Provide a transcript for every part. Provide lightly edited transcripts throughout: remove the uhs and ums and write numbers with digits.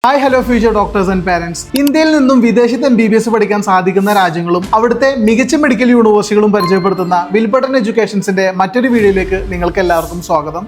Hi hello future doctors and parents. ഇന്ത്യയിൽ നിന്നും വിദേശത്ത് MBBS പഠിക്കാൻ സാധിക്കുന്ന രാജ്യങ്ങളും അവിടുത്തെ മികച്ച മെഡിക്കൽ യൂണിവേഴ്സിറ്റികളും പരിചയപ്പെടുത്തുന്ന വിൽബർട്ടൺ എഡ്യൂക്കേഷൻസിന്റെ മറ്റൊരു വീഡിയോയിലേക്ക് നിങ്ങൾക്ക് എല്ലാവർക്കും സ്വാഗതം.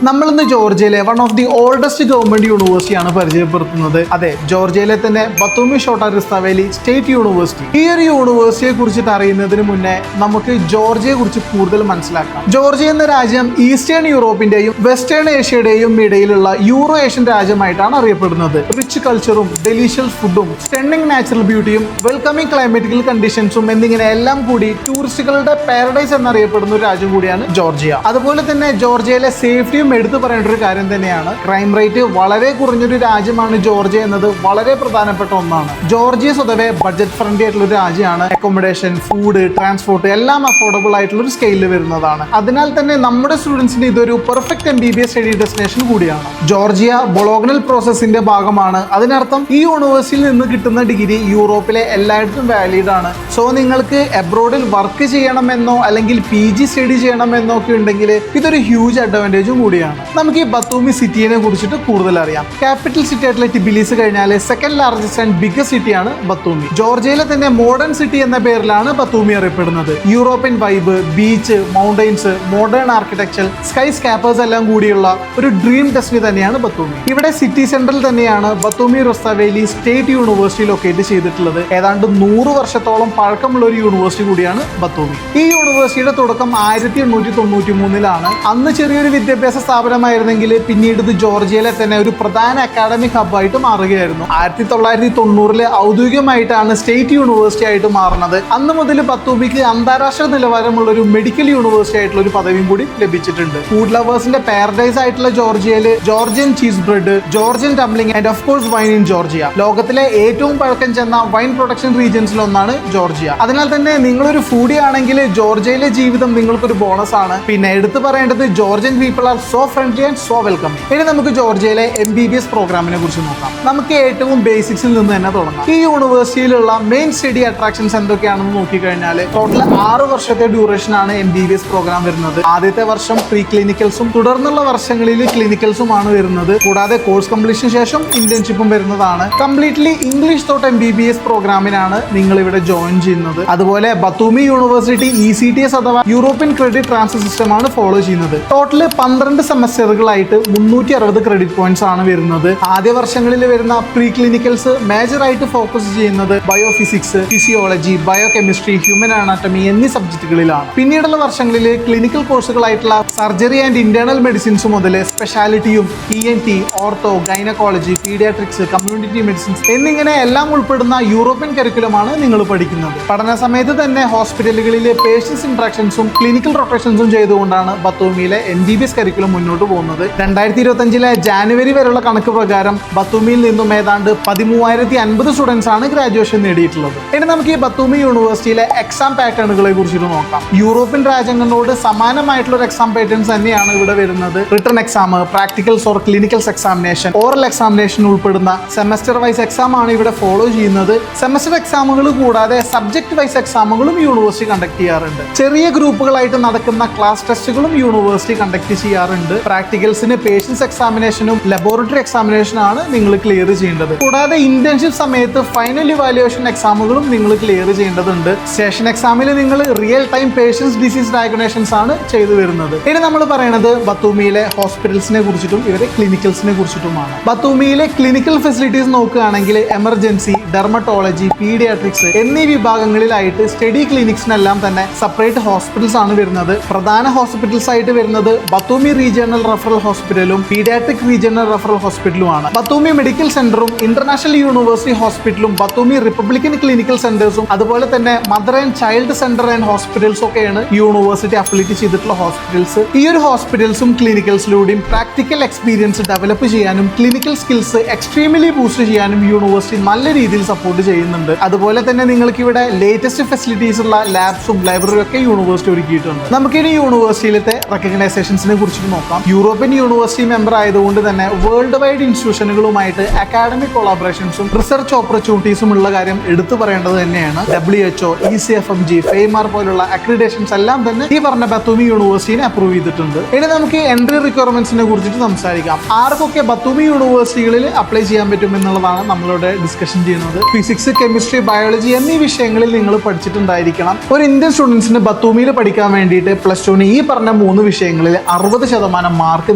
നമ്മളിന്ന് ജോർജിയയിലെ one of the oldest government യൂണിവേഴ്സിറ്റിയാണ് പരിചയപ്പെടുത്തുന്നത്. അതെ, ജോർജിയയിലെ തന്നെ Batumi Shota Rustaveli State University. ഈ ഒരു യൂണിവേഴ്സിറ്റിയെ കുറിച്ചിട്ട് അറിയുന്നതിന് മുന്നേ നമുക്ക് ജോർജിയയെ കുറിച്ച് കൂടുതൽ മനസ്സിലാക്കാം. ജോർജിയ എന്ന രാജ്യം ഈസ്റ്റേൺ യൂറോപ്പിന്റെയും വെസ്റ്റേൺ ഏഷ്യയുടെയും ഇടയിലുള്ള യൂറോ ഏഷ്യൻ രാജ്യമായിട്ടാണ് അറിയപ്പെടുന്നത്. റിച്ച് കൾച്ചറും ഡെലീഷ്യസ് ഫുഡും സ്റ്റണ്ണിംഗ് നാച്ചുറൽ ബ്യൂട്ടിയും വെൽക്കമിംഗ് ക്ലൈമാറ്റിക്കൽ കണ്ടീഷൻസും എന്നിങ്ങനെ എല്ലാം കൂടി ടൂറിസ്റ്റുകളുടെ പാരഡൈസ് എന്നറിയപ്പെടുന്ന ഒരു രാജ്യം കൂടിയാണ് ജോർജിയ. അതുപോലെ തന്നെ ജോർജിയയിലെ സേഫ്റ്റിയും എടുത്തു പറയേണ്ട ഒരു കാര്യം തന്നെയാണ്. ക്രൈം റേറ്റ് വളരെ കുറഞ്ഞൊരു രാജ്യമാണ് ജോർജിയ എന്നത് വളരെ പ്രധാനപ്പെട്ട ഒന്നാണ്. ജോർജിയ സ്വതവേ ബഡ്ജറ്റ് ഫ്രണ്ട്ലി ആയിട്ടുള്ള ഒരു രാജ്യമാണ്. അക്കോമഡേഷൻ, ഫുഡ്, ട്രാൻസ്പോർട്ട് എല്ലാം അഫോർഡബിൾ ആയിട്ടുള്ള ഒരു സ്കെയിലിൽ വരുന്നതാണ്. അതിനാൽ തന്നെ നമ്മുടെ സ്റ്റുഡൻസിന് ഇതൊരു പെർഫെക്റ്റ് MBBS സ്റ്റഡി ഡെസ്റ്റിനേഷൻ കൂടിയാണ്. ജോർജിയ ബൊളോഗ്നൽ പ്രോസസ്സിന്റെ ഭാഗമാണ്. അതിനർത്ഥം ഈ യൂണിവേഴ്സിറ്റിയിൽ നിന്ന് കിട്ടുന്ന ഡിഗ്രി യൂറോപ്പിലെ എല്ലായിടത്തും വാലിഡ് ആണ്. സോ നിങ്ങൾക്ക് അബ്രോഡിൽ വർക്ക് ചെയ്യണമെന്നോ അല്ലെങ്കിൽ PG സ്റ്റഡി ചെയ്യണമെന്നോ ഒക്കെ ഉണ്ടെങ്കിൽ ഇതൊരു ഹ്യൂജ് അഡ്വാൻറ്റേജും കൂടിയാണ്. നമുക്ക് ഈ ബത്തൂമി സിറ്റിയെ കുറിച്ചിട്ട് കൂടുതൽ അറിയാം. ക്യാപിറ്റൽ സിറ്റി ആയിട്ടുള്ള ടിബിലിസ് കഴിഞ്ഞാൽ സെക്കൻഡ് ലാർജസ്റ്റ് ആൻഡ് ബിഗ്ഗസ്റ്റ് സിറ്റിയാണ് ബത്തൂമി. ജോർജിയയിലെ തന്നെ മോഡേൺ സിറ്റി എന്ന പേരിലാണ് ബത്തൂമി അറിയപ്പെടുന്നത്. European vibe, beach, mountains, modern architecture, skyscrapers എല്ലാം കൂടിയുള്ള ഒരു ഡ്രീം ഡെസ്റ്റിനി തന്നെയാണ് ബത്തൂമി. ഇവിടെ സിറ്റി സെന്ററിൽ തന്നെയാണ് Batumi Rustaveli State University locate ചെയ്തിട്ടുള്ളത്. ഏതാണ്ട് 100 വർഷത്തോളം പഴക്കമുള്ള ഒരു യൂണിവേഴ്സിറ്റി കൂടിയാണ് ബത്തൂമി. ഈ യൂണിവേഴ്സിറ്റിയുടെ തുടക്കം 1893-ലാണ്. അന്ന് ചെറിയൊരു വിദ്യാഭ്യാസ സ്ഥാപനമായിരുന്നെങ്കിൽ പിന്നീട് ഇത് ജോർജിയയിലെ തന്നെ ഒരു പ്രധാന അക്കാഡമിക് ഹബ്ബായിട്ട് മാറുകയായിരുന്നു. 1990 ഔദ്യോഗികമായിട്ടാണ് സ്റ്റേറ്റ് യൂണിവേഴ്സിറ്റി ആയിട്ട് മാറുന്നത്. അന്ന് മുതൽ ബത്തൂമിക്ക് അന്താരാഷ്ട്ര നിലവാരമുള്ള ഒരു മെഡിക്കൽ യൂണിവേഴ്സിറ്റി ആയിട്ടുള്ള ഒരു പദവിയും കൂടി ലഭിച്ചിട്ടുണ്ട്. ഫുഡ് ലവേഴ്സിന്റെ പാരഡൈസ് ആയിട്ടുള്ള ജോർജിയയിൽ Georgian cheese bread, Georgian dumpling and of course wine in Georgia. ലോകത്തിലെ ഏറ്റവും പഴക്കം ചെന്ന വൈൻ പ്രൊഡക്ഷൻ റീജിയൻസിൽ ഒന്നാണ് ജോർജിയ. അതിനാൽ തന്നെ നിങ്ങളൊരു ഫുഡി ആണെങ്കിൽ ജോർജിയയിലെ ജീവിതം നിങ്ങൾക്കൊരു ബോണസ് ആണ്. പിന്നെ എടുത്തു പറയേണ്ടത് Georgian people are so friendly and so welcome. ഇനി നമുക്ക് ജോർജിയയിലെ MBBS പ്രോഗ്രാമിനെ കുറിച്ച് നോക്കാം. നമുക്ക് ഏറ്റവും ബേസിക്സിൽ നിന്ന് തന്നെ തുടങ്ങാം. ഈ യൂണിവേഴ്സിറ്റിയിലുള്ള മെയിൻ സ്റ്റഡി അട്രാക്ഷൻസ് എന്തൊക്കെയാണെന്ന് നോക്കിക്കഴിഞ്ഞാൽ ടോട്ടൽ 6 വർഷത്തെ ഡ്യൂറേഷൻ ആണ് MBBS പ്രോഗ്രാം വരുന്നത്. ആദ്യത്തെ വർഷം പ്രീ ക്ലിനിക്കൽസും തുടർന്നുള്ള വർഷങ്ങളിൽ ക്ലിനിക്കൽസുമാണ് വരുന്നത്. കൂടാതെ കോഴ്സ് കംപ്ലീഷന് ശേഷം ഇന്റേൺഷിപ്പും വരുന്നതാണ്. കംപ്ലീറ്റ്ലി ഇംഗ്ലീഷ് തോട്ട് MBBS പ്രോഗ്രാമിനാണ് നിങ്ങൾ ഇവിടെ ജോയിൻ ചെയ്യുന്നത്. അതുപോലെ ബത്തൂമി യൂണിവേഴ്സിറ്റി ECTS അഥവാ യൂറോപ്യൻ ക്രെഡിറ്റ് ട്രാൻസ്ഫർ സിസ്റ്റം ആണ് ഫോളോ ചെയ്യുന്നത്. ടോട്ടൽ 12 സെമസ്റ്ററുകളായിട്ട് 360 ക്രെഡിറ്റ് പോയിന്റ്സ് ആണ് വരുന്നത്. ആദ്യ വർഷങ്ങളിൽ വരുന്ന പ്രീ ക്ലിനിക്കൽസ് മേജർ ആയിട്ട് ഫോക്കസ് ചെയ്യുന്നത് biophysics, physiology, biochemistry, human anatomy എന്നീ സബ്ജക്റ്റുകളിലാണ്. പിന്നീടുള്ള വർഷങ്ങളിൽ ക്ലിനിക്കൽ കോഴ്സുകളായിട്ടുള്ള സർജറി ആൻഡ് ഇന്റേണൽ മെഡിസിൻസ് മുതൽ സ്പെഷ്യാലിറ്റിയും ENT, ortho, gynaecology, paediatrics, community medicines എന്നിങ്ങനെ എല്ലാം ഉൾപ്പെടുന്ന യൂറോപ്യൻ കരിക്കുലമാണ് നിങ്ങൾ പഠിക്കുന്നത്. പഠന സമയത്ത് തന്നെ ഹോസ്പിറ്റലുകളിലെ പേഷ്യൻസ് ഇന്ററാക്ഷൻസും ക്ലിനിക്കൽ റൊട്ടേഷൻസും ചെയ്തുകൊണ്ടാണ് ബത്തൂമിയിലെ MBBS കരിക്കുലം മുന്നോട്ട് പോകുന്നത്. 2025 ജാനുവരി വരെയുള്ള കണക്ക് പ്രകാരം ബത്തൂമിയിൽ നിന്നും ഏതാണ്ട് 13,050 സ്റ്റുഡൻസ് ആണ് ഗ്രാജുവേഷൻ നേടിയിട്ടുള്ളത്. ഇനി നമുക്ക് ഈ ബത്തൂമി യൂണിവേഴ്സിറ്റിയിലെ എക്സാം പാറ്റേണുകളെ കുറിച്ചിട്ട് നോക്കാം. യൂറോപ്യൻ രാജ്യങ്ങളോട് സമാനമായിട്ടുള്ള ഒരു എക്സാം പാറ്റേൺസ് തന്നെയാണ് ഇവിടെ വരുന്നത്. Written exam, practicals or clinicals examination, oral examination ഉൾപ്പെടുന്ന സെമസ്റ്റർ വൈസ് എക്സാം ആണ് ഇവിടെ ഫോളോ ചെയ്യുന്നത്. സെമസ്റ്റർ എക്സാമുകൾ കൂടാതെ സബ്ജക്ട് വൈസ് എക്സാമുകളും യൂണിവേഴ്സിറ്റി കണ്ടക്ട് ചെയ്യാറുണ്ട്. ചെറിയ ഗ്രൂപ്പുകളായിട്ട് നടക്കുന്ന ക്ലാസ് ടെസ്റ്റുകളും യൂണിവേഴ്സിറ്റി കണ്ടക്ട് ചെയ്യാറുണ്ട്. പ്രാക്ടിക്കൽസിന് പേഷ്യൻസ് എക്സാമിനേഷനും ലബോറട്ടറി എക്സാമിനേഷനും ആണ് നിങ്ങൾ ക്ലിയർ ചെയ്യേണ്ടത്. കൂടാതെ ഇന്റേൺഷിപ്പ് സമയത്ത് ഫൈനൽ ഇവാലുവേഷൻ എക്സാമുകളും നിങ്ങൾ ക്ലിയർ ചെയ്യേണ്ടതുണ്ട്. സ്റ്റേഷൻ എക്സാമിൽ നിങ്ങൾ real time patients disease diagnosis ആണ് ചെയ്തു വരുന്നത്. ഇനി നമ്മൾ പറയുന്നത് ബത്തൂമിയിലെ ഹോസ്പിറ്റൽസിനെ കുറിച്ചിട്ടും ഇവരെ ക്ലിനിക്കൽസിനെ കുറിച്ചിട്ടുമാണ്. ബത്തൂമിയിലെ ക്ലിനിക്കൽ ഫെസിലിറ്റീസ് നോക്കുകയാണെങ്കിൽ എമർജൻസി, ഡെർമറ്റോളജി, പീഡിയാട്രിക്സ് എന്നീ വിഭാഗങ്ങളിലായിട്ട് സ്റ്റഡി ക്ലിനിക്സിനെല്ലാം തന്നെ സെപ്പറേറ്റ് ഹോസ്പിറ്റൽസ് ആണ് വരുന്നത്. പ്രധാന ഹോസ്പിറ്റൽസ് ആയിട്ട് വരുന്നത് ബത്തൂമി റീജിയണൽ റഫറൽ ഹോസ്പിറ്റലും paediatric regional referral ഹോസ്പിറ്റലുമാണ്. Batumi medical സെന്ററും ഇന്റർനാഷണൽ യൂണിവേഴ്സിറ്റി ഹോസ്പിറ്റലും ബത്തൂമി റിപ്പബ്ലിക്കൻ ക്ലിനിക്കൽ സെന്റേഴ്സും അതുപോലെ തന്നെ mother and child centre and hospitals ഒക്കെയാണ് യൂണിവേഴ്സിറ്റി അഫിലിയേറ്റ് ചെയ്തിട്ടുള്ള ഹോസ്പിറ്റൽസ്. ഈ ഒരു ഹോസ്പിറ്റൽസും ക്ലിനിക്കൽസിലൂടെയും പ്രാക്ടിക്കൽ എക്സ്പീരിയൻസ് ഡെവലപ്പ് ചെയ്യാനും ക്ലിനിക്കൽ സ്കിൽസ് എക്സ്ട്രീംലി ബൂസ്റ്റ് ചെയ്യാനും യൂണിവേഴ്സിറ്റി നല്ല രീതിയിൽ സപ്പോർട്ട് ചെയ്യുന്നുണ്ട്. അതുപോലെ തന്നെ നിങ്ങൾക്ക് ഇവിടെ ലേറ്റസ്റ്റ് ഫെസിലിറ്റീസ് ഉള്ള ലാബ്സും ലൈബ്രറിയും ഒക്കെ യൂണിവേഴ്സിറ്റി ഒരുക്കിയിട്ടുണ്ട്. നമുക്കിനി യൂണിവേഴ്സിറ്റിയിലത്തെ റെക്കഗ്നൈസേഷൻസിനെ കുറിച്ച് നോക്കാം. യൂറോപ്യൻ യൂണിവേഴ്സിറ്റി മെമ്പർ ആയതുകൊണ്ട് തന്നെ വേൾഡ് വൈഡ് ഇൻസ്റ്റിറ്റ്യൂഷനുകളുമായിട്ട് അക്കാഡമിക് കൊളാബറേഷൻസും റിസർച്ച് ഓപ്പർച്യൂണിറ്റീസും ഉള്ള കാര്യം എടുത്തു പറയേണ്ടത് തന്നെയാണ്. WHO, ECFMG, FEMAR പോലുള്ള അക്രിഡേഷൻസ് എല്ലാം തന്നെ ഈ പറഞ്ഞ ബത്തൂമി യൂണിവേഴ്സിറ്റിനെ അപ്രൂവ് ചെയ്തിട്ടുണ്ട്. ഇനി നമുക്ക് എൻട്രി റിക്വയർമെന്റ്സിനെ കുറിച്ചിട്ട് സംസാരിക്കാം. ആർക്കൊക്കെ ബത്തൂമി യൂണിവേഴ്സിറ്റികളിൽ അപ്ലൈ ചെയ്യാൻ പറ്റും എന്നുള്ളതാണ് നമ്മളിവിടെ ഡിസ്കഷൻ ചെയ്യുന്നത്. ഫിസിക്സ്, കെമിസ്ട്രി, ബയോളജി എന്നീ വിഷയങ്ങളിൽ നിങ്ങൾ പഠിച്ചിട്ടുണ്ടായിരിക്കണം. ഒരു ഇന്ത്യൻ സ്റ്റുഡൻസിന് ബത്തൂമിയിൽ പഠിക്കാൻ വേണ്ടിയിട്ട് പ്ലസ് ടുവിന് ഈ പറഞ്ഞ 3 വിഷയങ്ങളിൽ 60% മാർക്ക്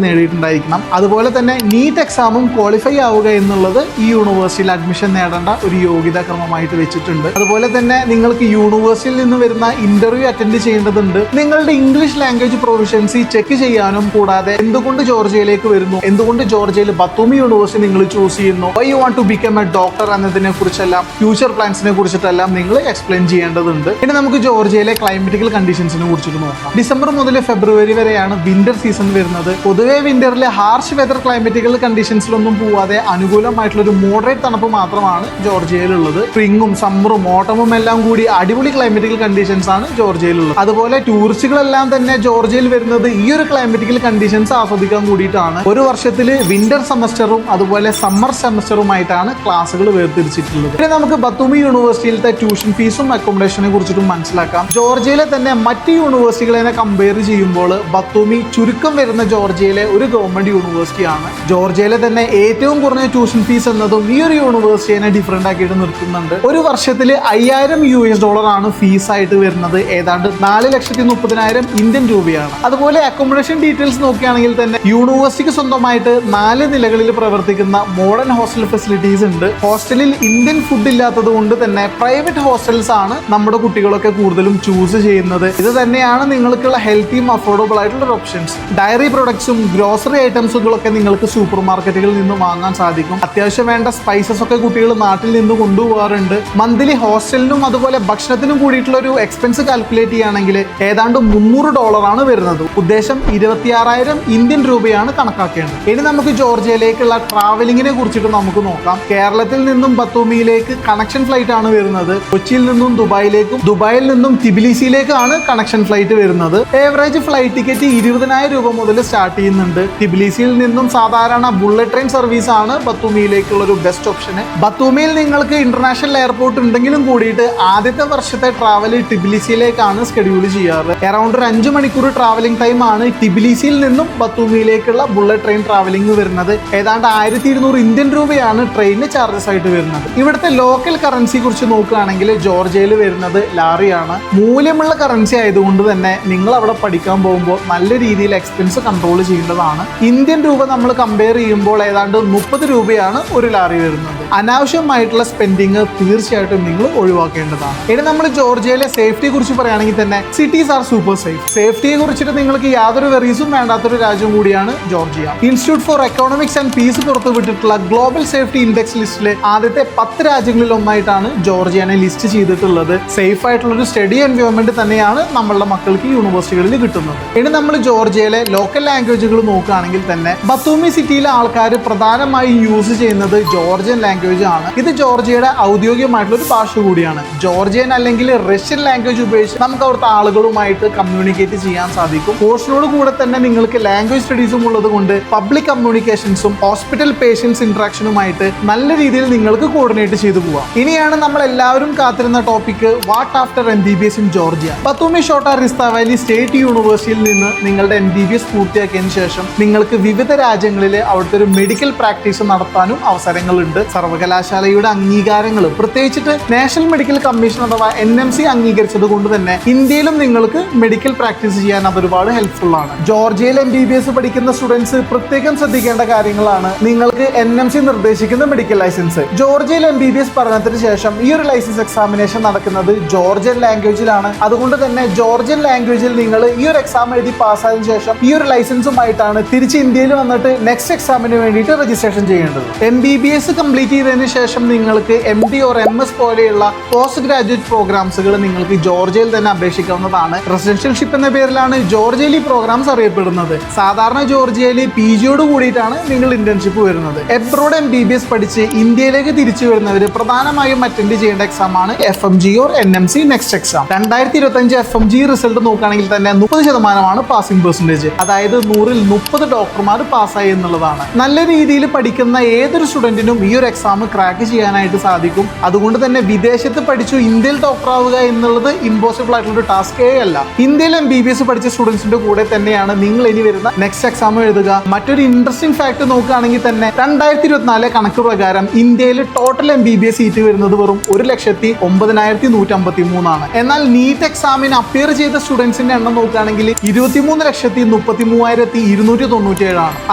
നേടിയിട്ടുണ്ടായിരിക്കണം. അതുപോലെ തന്നെ നീറ്റ് എക്സാമും ക്വാളിഫൈ ആവുക എന്നുള്ളത് ഈ യൂണിവേഴ്സിറ്റിയിൽ അഡ്മിഷൻ നേടേണ്ട ഒരു യോഗ്യതാ ക്രമമായിട്ട് വെച്ചിട്ടുണ്ട്. അതുപോലെ തന്നെ നിങ്ങൾക്ക് യൂണിവേഴ്സിറ്റിയിൽ നിന്ന് വരുന്ന ഇന്റർവ്യൂ അറ്റൻഡ് ചെയ്യേണ്ടതുണ്ട്. നിങ്ങളുടെ ഇംഗ്ലീഷ് ലാംഗ്വേജ് പ്രൊഫിഷ്യൻസി ചെക്ക് ചെയ്യാനും, കൂടാതെ എന്തുകൊണ്ട് ജോർജിയയിലേക്ക് വരുന്നു, എന്തുകൊണ്ട് ജോർജിയയിൽ ബത്തൂമി യൂണിവേഴ്സിറ്റി നിങ്ങൾ ചൂസ് ചെയ്യുന്നു, why you want to become a doctor എന്നതിനെ കുറിച്ചെല്ലാം, ഫ്യൂച്ചർ പ്ലാൻസിനെ കുറിച്ചിട്ടെല്ലാം നിങ്ങൾ എക്സ്പ്ലെയിൻ ചെയ്യേണ്ടതുണ്ട്. ഇനി നമുക്ക് ജോർജിയയിലെ ക്ലൈമറ്റിക്കൽ കണ്ടീഷൻസിനെ കുറിച്ചിട്ട് നോക്കാം. ഡിസംബർ മുതൽ ഫെബ്രുവരി വരെയാണ് വിന്റർ സീസൺ വരുന്നത്. പൊതുവെ വിന്ററിലെ ഹാർഷ് വെതർ ക്ലൈമറ്റിക്കൽ കണ്ടീഷൻസിലൊന്നും പോവാതെ അനുകൂലമായിട്ടുള്ള ഒരു മോഡറേറ്റ് തണുപ്പ് മാത്രമാണ് ജോർജിയയിലുള്ളത്. സ്പ്രിങ്ങും സമ്മറും ഓട്ടമും എല്ലാം കൂടി അടിപൊളി ക്ലൈമറ്റിക്കൽ കണ്ടീഷൻസ് ആണ് ജോർജിയയിലുള്ളത്. അതുപോലെ ടൂറിസ്റ്റുകളെല്ലാം തന്നെ ജോർജിയയിൽ വരുന്നത് ഈ ഒരു ക്ലൈമറ്റിക്കൽ കണ്ടീഷൻസ് ആസ്വദിക്കാൻ കൂടിയിട്ടാണ്. ഒരു വർഷത്തിൽ വിന്റർ സെമസ്റ്ററും അതുപോലെ സമ്മർ സെമസ്റ്ററുമായിട്ടാണ് ക്ലാസ്സുകൾ വേർതിരിച്ചിട്ടുള്ളത്. ഇനി നമുക്ക് ബത്തൂമി യൂണിവേഴ്സിറ്റിയിലത്തെ ട്യൂഷൻ ഫീസും അക്കോമഡേഷനെ കുറിച്ചിട്ടും മനസ്സിലാക്കാം. ജോർജിയയിലെ തന്നെ മറ്റ് യൂണിവേഴ്സിറ്റികളെ കമ്പയർ ചെയ്യുമ്പോൾ ബത്തൂമി ചുരുക്കം വരുന്ന ജോർജിയയിലെ ഒരു ഗവൺമെന്റ് യൂണിവേഴ്സിറ്റിയാണ്. ജോർജിയയിലെ തന്നെ ഏറ്റവും കുറഞ്ഞ ട്യൂഷൻ ഫീസ് എന്നതും ഈ ഒരു യൂണിവേഴ്സിറ്റിയെ ഡിഫറെന്റ് ആക്കിയിട്ട് നിർത്തുന്നുണ്ട്. ഒരു വർഷത്തിൽ $5000 ആണ് ഫീസ് ആയിട്ട് വരുന്നത്. ഏതാണ്ട് 4,30,000 ഇന്ത്യൻ രൂപയാണ്. അതുപോലെ അക്കോമഡേഷൻ ഡീറ്റെയിൽസ് നോക്കുകയാണെങ്കിൽ തന്നെ യൂണിവേഴ്സിറ്റിക്ക് സ്വന്തമായിട്ട് 4 നിലകളിൽ പ്രവർത്തിക്കുന്ന മോഡേൺ ഹോസ്റ്റൽ ഫെസിലിറ്റീസ് ഉണ്ട്. ഹോസ്റ്റലിൽ ഇന്ത്യൻ ഫുഡ് ഇല്ലാത്തത് കൊണ്ട് തന്നെ പ്രൈവറ്റ് ഹോസ്റ്റൽസ് ആണ് നമ്മുടെ കുട്ടികളൊക്കെ കൂടുതലും ചൂസ് ചെയ്യുന്നത്. ഇത് തന്നെയാണ് നിങ്ങൾക്കുള്ള ഹെൽത്തിയും അഫോർഡബിൾ ആയിട്ടുള്ള ഓപ്ഷൻസ്. ഡയറി പ്രൊഡക്ട്സും ഗ്രോസറി ഐറ്റംസുകളൊക്കെ നിങ്ങൾക്ക് സൂപ്പർ മാർക്കറ്റുകളിൽ നിന്ന് വാങ്ങാൻ സാധിക്കും. അത്യാവശ്യം വേണ്ട സ്പൈസസ് ഒക്കെ കുട്ടികൾ നാട്ടിൽ നിന്ന് കൊണ്ടുപോകാറുണ്ട്. മന്ത്ലി ഹോസ്റ്റലിനും അതുപോലെ ഭക്ഷണത്തിനും കൂടിയിട്ടുള്ള ഒരു എക്സ്പെൻസ് കാൽക്കുലേറ്റ് ചെയ്യുകയാണെങ്കിൽ ഏതാണ്ട് $300 ആണ് വരുന്നത്. ഉദ്ദേശം 26,000 ഇന്ത്യൻ രൂപയാണ് കണക്കാക്കേണ്ടത്. ഇനി നമുക്ക് ജോർജിയയിലേക്കുള്ള ട്രാവലിങ്ങിനെ കുറിച്ചിട്ട് നമുക്ക് നോക്കാം. കേരളത്തിൽ നിന്നും ബത്തൂമിയിലേക്ക് കണക്ഷൻ ഫ്ലൈറ്റ് ആണ് വരുന്നത്. കൊച്ചിയിൽ നിന്നും ദുബായിലേക്കും, ദുബായിൽ നിന്നും തിബിലിസിയിലേക്കാണ് കണക്ഷൻ ഫ്ലൈറ്റ് വരുന്നത്. ഏവറേജ് ഫ്ലൈറ്റ് ടിക്കറ്റ് 20,000 രൂപ മുതൽ സ്റ്റാർട്ട് ചെയ്യുന്നുണ്ട്. തിബിലിസിയിൽ നിന്നും സാധാരണ ബുള്ളറ്റ് ട്രെയിൻ സർവീസ് ആണ് ബത്തൂമിയിലേക്കുള്ള ഒരു ബെസ്റ്റ് ഓപ്ഷന്. ബത്തൂമിയിൽ നിങ്ങൾക്ക് ഇന്റർനാഷണൽ എയർപോർട്ട് ഉണ്ടെങ്കിലും കൂടിയിട്ട് ആദ്യത്തെ വർഷത്തെ ട്രാവൽ ടിബിലിസിയിലേക്കാണ് സ്കെഡ്യൂൾ ചെയ്യാറ്. അറൌണ്ട് ഒരു 5 മണിക്കൂർ ട്രാവലിംഗ് ടൈം ആണ് ടിബിലിസിയിൽ നിന്നും ബത്തൂമിയിലേക്കുള്ള ബുള്ളറ്റ് ട്രെയിൻ ട്രാവലിംഗ് വരുന്നത്. ഏതാണ്ട് 1200 ഇന്ത്യൻ രൂപയാണ് ട്രെയിനിന് ചാർജസ് ആയിട്ട് വരുന്നത്. ഇവിടുത്തെ ലോക്കൽ കറൻസി കുറിച്ച് നോക്കുകയാണെങ്കിൽ ജോർജിയയിൽ വരുന്നത് ലാറിയാണ്. മൂല്യമുള്ള കറൻസി ആയതുകൊണ്ട് തന്നെ നിങ്ങൾ അവിടെ പഠിക്കാൻ പോകുമ്പോൾ നല്ല രീതിയിൽ എക്സ്പെൻസ് കൺട്രോൾ ചെയ്യേണ്ടതാണ്. ഇന്ത്യൻ രൂപ നമ്മൾ കമ്പയർ ചെയ്യുമ്പോൾ ഏതാണ്ട് 30 രൂപയാണ് ഒരു ലാറി വരുന്നത്. അനാവശ്യമായിട്ടുള്ള സ്പെൻഡിങ് തീർച്ചയായിട്ടും നിങ്ങൾ ഒഴിവാക്കേണ്ടതാണ്. ഇനി നമ്മൾ ജോർജിയയിലെ സേഫ്റ്റിയെ കുറിച്ച് പറയുകയാണെങ്കിൽ തന്നെ സിറ്റീസ് ആർ സൂപ്പർ സേഫ്. സേഫ്റ്റിയെ കുറിച്ചിട്ട് നിങ്ങൾക്ക് യാതൊരു വെറീസും വേണ്ടാത്തൊരു രാജ്യം കൂടിയാണ് Georgia. Institute for economics and peace പുറത്തുവിട്ടിട്ടുള്ള ഗ്ലോബൽ സേഫ്റ്റി ഇൻഡെക്സ് ലിസ്റ്റിലെ ആദ്യത്തെ 10 രാജ്യങ്ങളിൽ ഒന്നായിട്ടാണ് ജോർജിയനെ ലിസ്റ്റ് ചെയ്തിട്ടുള്ളത്. സേഫ് ആയിട്ടുള്ള ഒരു സ്റ്റഡി എൻവയോൺമെന്റ് തന്നെയാണ് നമ്മളുടെ മക്കൾക്ക് യൂണിവേഴ്സിറ്റികളിൽ കിട്ടുന്നത്. ഇനി നമ്മൾ ജോർജിയയിലെ ലോക്കൽ ലാംഗ്വേജുകൾ നോക്കുകയാണെങ്കിൽ തന്നെ ബത്തൂമി സിറ്റിയിലെ ആൾക്കാർ പ്രധാനമായും യൂസ് ചെയ്യുന്നത് ജോർജിയൻ ലാംഗ്വേജ് ആണ്. ഇത് ജോർജിയയുടെ ഔദ്യോഗികമായിട്ടുള്ള ഒരു ഭാഷ കൂടിയാണ്. ജോർജിയൻ അല്ലെങ്കിൽ റഷ്യൻ ലാംഗ്വേജ് ഉപയോഗിച്ച് നമുക്ക് അവിടുത്തെ ആളുകളുമായിട്ട് കമ്മ്യൂണിക്കേറ്റ് ചെയ്യാൻ സാധിക്കും. കോഴ്സിനോട് കൂടെ തന്നെ നിങ്ങൾക്ക് ലാംഗ്വേജ് സ്റ്റഡീസും ഉള്ളത് കൊണ്ട് പബ്ലിക് കമ്മ്യൂണിക്കേഷൻസും ഹോസ്പിറ്റൽ പേഷ്യൻസ് ഇന്ററാക്ഷനുമായിട്ട് നല്ല രീതിയിൽ നിങ്ങൾക്ക് കോർഡിനേറ്റ് ചെയ്തു പോവാം. ഇനിയാണ് നമ്മൾ എല്ലാവരും കാത്തിരുന്ന topic, what after MBBS in Georgia. Batumi Shota Rustaveli state യൂണിവേഴ്സിറ്റിയിൽ നിന്ന് നിങ്ങളുടെ MBBS പൂർത്തിയാക്കിയതിനു ശേഷം നിങ്ങൾക്ക് വിവിധ രാജ്യങ്ങളിൽ അവിടുത്തെ ഒരു മെഡിക്കൽ പ്രാക്ടീസ് നടത്താനും അവസരങ്ങളുണ്ട്. സർവകലാശാലയുടെ അംഗീകാരങ്ങൾ, പ്രത്യേകിച്ചിട്ട് നാഷണൽ മെഡിക്കൽ കമ്മീഷൻ അഥവാ NMC അംഗീകരിച്ചത് കൊണ്ട് തന്നെ ഇന്ത്യയിലും നിങ്ങൾക്ക് മെഡിക്കൽ പ്രാക്ടീസ് ചെയ്യാൻ അത് ഒരുപാട് ഹെൽപ്ഫുൾ ആണ്. ജോർജിയയിൽ MBBS പഠിക്കുന്ന സ്റ്റുഡൻസ് പ്രത്യേകം ശ്രദ്ധിക്കേണ്ട കാര്യങ്ങളാണ്. നിങ്ങൾക്ക് NMC നിർദ്ദേശിക്കുന്ന മെഡിക്കൽ ലൈസൻസ്. ജോർജിയയിൽ MBBS പഠനത്തിന് ശേഷം ഈ ഒരു ലൈസൻസ് എക്സാമിനേഷൻ നടക്കുന്നത് ജോർജിയൻ ലാംഗ്വേജിലാണ്. അതുകൊണ്ട് തന്നെ ജോർജിയൻ ലാംഗ്വേജിൽ നിങ്ങൾ ഈ ഒരു എക്സാം എഴുതി പാസ്സായതിനു ശേഷം ഈ ഒരു ലൈസൻസുമായിട്ടാണ് തിരിച്ച് ഇന്ത്യയിൽ വന്നിട്ട് നെക്സ്റ്റ് എക്സാമിന് വേണ്ടിയിട്ട് രജിസ്ട്രേഷൻ ചെയ്യേണ്ടത്. MBBS കംപ്ലീറ്റ് ചെയ്തതിന് ശേഷം നിങ്ങൾക്ക് MD or MS പോലെയുള്ള പോസ്റ്റ് ഗ്രാജുവേറ്റ് പ്രോഗ്രാംസുകൾ നിങ്ങൾക്ക് ജോർജിയയിൽ തന്നെ അപേക്ഷിക്കാവുന്നതാണ്. റെസിഡൻഷ്യൽഷിപ്പ് എന്ന പേരിലാണ് ജോർജിയയിൽ ഈ പ്രോഗ്രാംസ് അറിയപ്പെടുന്നത്. സാധാരണ ജോർജിയയിൽ PGയോട് കൂടിയിട്ടാണ് നിങ്ങൾ ഇന്റേൺഷിപ്പ് വരുന്നത്. എബ്രോഡ് MBBS പഠിച്ച് ഇന്ത്യയിലേക്ക് തിരിച്ചു വരുന്നവർ പ്രധാനമായും അറ്റൻഡ് ചെയ്യേണ്ട എക്സാം ആണ് FMG or NMC next exam. 2025 FMG result നോക്കുകയാണെങ്കിൽ തന്നെ 30% പാസിംഗ് പെർസെന്റേജ്. അതായത് 100-ൽ 30 ഡോക്ടർമാർ പാസ്സായി എന്നുള്ളതാണ്. നല്ല രീതിയിൽ പഠിക്കുന്ന ഏതൊരു സ്റ്റുഡന്റിനും ഈ ഒരു എക്സാം ക്രാക്ക് ചെയ്യാനായിട്ട് സാധിക്കും. അതുകൊണ്ട് തന്നെ വിദേശത്ത് പഠിച്ചു ഇന്ത്യയിൽ ഡോക്ടർ ആവുക എന്നുള്ളത് ഇമ്പോസിബിൾ ആയിട്ടുള്ള ഒരു ടാസ്കേ അല്ല. ഇന്ത്യയിൽ MBBS പഠിച്ച സ്റ്റുഡൻസിന്റെ കൂടെ തന്നെയാണ് നിങ്ങൾ ഇനി വരുന്ന നെക്സ്റ്റ് എക്സാം എഴുതുക. മറ്റൊരു ഇൻട്രസ്റ്റിംഗ് ഫാക്ട് നോക്കുകയാണെങ്കിൽ തന്നെ 2024 കണക്ക് പ്രകാരം ഇന്ത്യയിൽ ടോട്ടൽ MBBS സീറ്റ് വരുന്നത് വെറും 1,09,153 എന്നാൽ നീറ്റ് എക്സാമിന് അപ്പിയർ ചെയ്ത സ്റ്റുഡൻസിന്റെ എണ്ണം നോക്കുകയാണെങ്കിൽ 23,33,297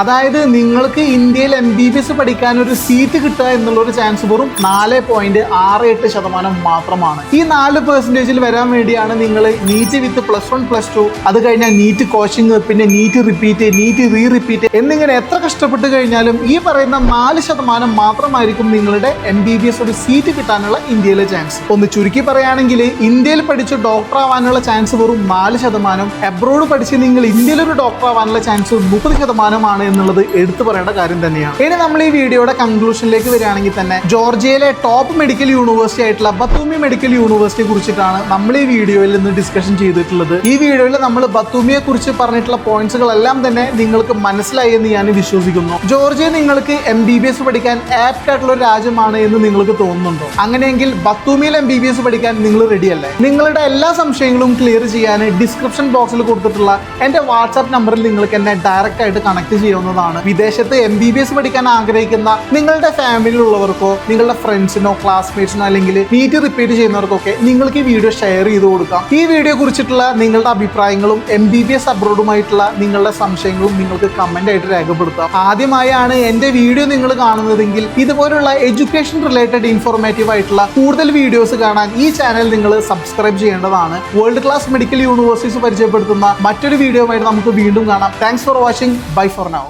അതായത് നിങ്ങൾക്ക് ഇന്ത്യയിൽ MBBS പഠിക്കാൻ ഒരു സീറ്റ് കിട്ടുക എന്നുള്ള ഒരു ചാൻസ് വെറും 4.68% മാത്രമാണ്. ഈ 4% വരാൻ വേണ്ടിയാണ് നിങ്ങൾ നീറ്റ് വിത്ത് +1 +2 അത് കഴിഞ്ഞാൽ നീറ്റ് കോച്ചിങ്, പിന്നെ നീറ്റ് റിപ്പീറ്റ്, നീറ്റ് റിപ്പീറ്റ് എന്നിങ്ങനെ എത്ര കഷ്ടപ്പെട്ട് കഴിഞ്ഞാലും ഈ പറയുന്ന 4% മാത്രമായിരിക്കും നിങ്ങളുടെ MBBS ഒരു സീറ്റ് കിട്ടാനുള്ള ഇന്ത്യയിലെ ചാൻസ്. ഒന്ന് ചുരുക്കി പറയുകയാണെങ്കിൽ ഇന്ത്യയിൽ പഠിച്ച് ഡോക്ടർ ആവാനുള്ള ചാൻസ് വെറും 4%, എബ്രോഡ് പഠിച്ച് നിങ്ങൾ ഇന്ത്യയിൽ ഒരു ഡോക്ടർ ആവാനുള്ള ചാൻസ് 30% എന്നുള്ളത് എടുത്തു പറയേണ്ട കാര്യം തന്നെയാണ്. ഇനി നമ്മൾ ഈ വീഡിയോയുടെ കൺക്ലൂഷനിലേക്ക് വരികയാണെങ്കിൽ തന്നെ ജോർജിയയിലെ ടോപ്പ് മെഡിക്കൽ യൂണിവേഴ്സിറ്റി ആയിട്ടുള്ള ബത്തൂമി മെഡിക്കൽ യൂണിവേഴ്സിറ്റിയെ കുറിച്ചിട്ടാണ് നമ്മൾ ഈ വീഡിയോയിൽ നിന്ന് ഡിസ്കഷൻ ചെയ്തിട്ടുള്ളത്. ഈ വീഡിയോയിൽ നമ്മൾ ബത്തൂമിയെ കുറിച്ച് പറഞ്ഞിട്ടുള്ള പോയിന്റ്സുകളെല്ലാം തന്നെ നിങ്ങൾക്ക് മനസ്സിലായി എന്ന് ഞാൻ വിശ്വസിക്കുന്നു. ജോർജിയ നിങ്ങൾക്ക് MBBS പഠിക്കാൻ ആപ്റ്റ് ആയിട്ടുള്ള ഒരു രാജ്യമാണ് എന്ന് നിങ്ങൾക്ക് തോന്നുന്നുണ്ടോ? അങ്ങനെയെങ്കിൽ ബത്തൂമിയിൽ MBBS പഠിക്കാൻ നിങ്ങൾ റെഡിയല്ലേ? നിങ്ങളുടെ എല്ലാ സംശയങ്ങളും ക്ലിയർ ചെയ്യാൻ ഡിസ്ക്രിപ്ഷൻ ബോക്സിൽ കൊടുത്തിട്ടുള്ള എൻ്റെ വാട്സാപ്പ് നമ്പറിൽ നിങ്ങൾക്ക് എന്നെ ഡയറക്റ്റ് ആയിട്ട് കണക്ട് ചെയ്യാവുന്നതാണ്. വിദേശത്ത് MBBS പഠിക്കാൻ ആഗ്രഹിക്കുന്ന നിങ്ങളുടെ ഫാമിലിയിലുള്ളവർക്കോ നിങ്ങളുടെ ഫ്രണ്ട്സിനോ ക്ലാസ്മേറ്റ്സിനോ അല്ലെങ്കിൽ നീറ്റ് റിപ്പീറ്റ് ചെയ്യുന്നവർക്കൊക്കെ നിങ്ങൾക്ക് ഈ വീഡിയോ ഷെയർ ചെയ്ത് കൊടുക്കാം. ഈ വീഡിയോ കുറിച്ചിട്ടുള്ള നിങ്ങളുടെ അഭിപ്രായങ്ങളും MBBS അബ്രോഡുമായിട്ടുള്ള നിങ്ങളുടെ സംശയങ്ങളും നിങ്ങൾക്ക് കമന്റ് ആയിട്ട് രേഖപ്പെടുത്താം. ആദ്യമായാണ് എൻ്റെ വീഡിയോ നിങ്ങൾ കാണുന്നതെങ്കിൽ ഇതുപോലുള്ള എഡ്യൂക്കേഷൻ റിലേറ്റഡ് ഇൻഫോർമേറ്റീവ് ആയിട്ടുള്ള കൂടുതൽ വീഡിയോസ് കാണാൻ ഈ ചാനൽ നിങ്ങൾ സബ്സ്ക്രൈബ് ചെയ്യേണ്ടതാണ്. വേൾഡ് ക്ലാസ് മെഡിക്കൽ യൂണിവേഴ്സിറ്റീസ് പരിചയപ്പെടുത്തുന്ന മറ്റൊരു വീഡിയോ ആയിട്ട് നമുക്ക് വീണ്ടും കാണാം. Thanks for watching. Bye for now.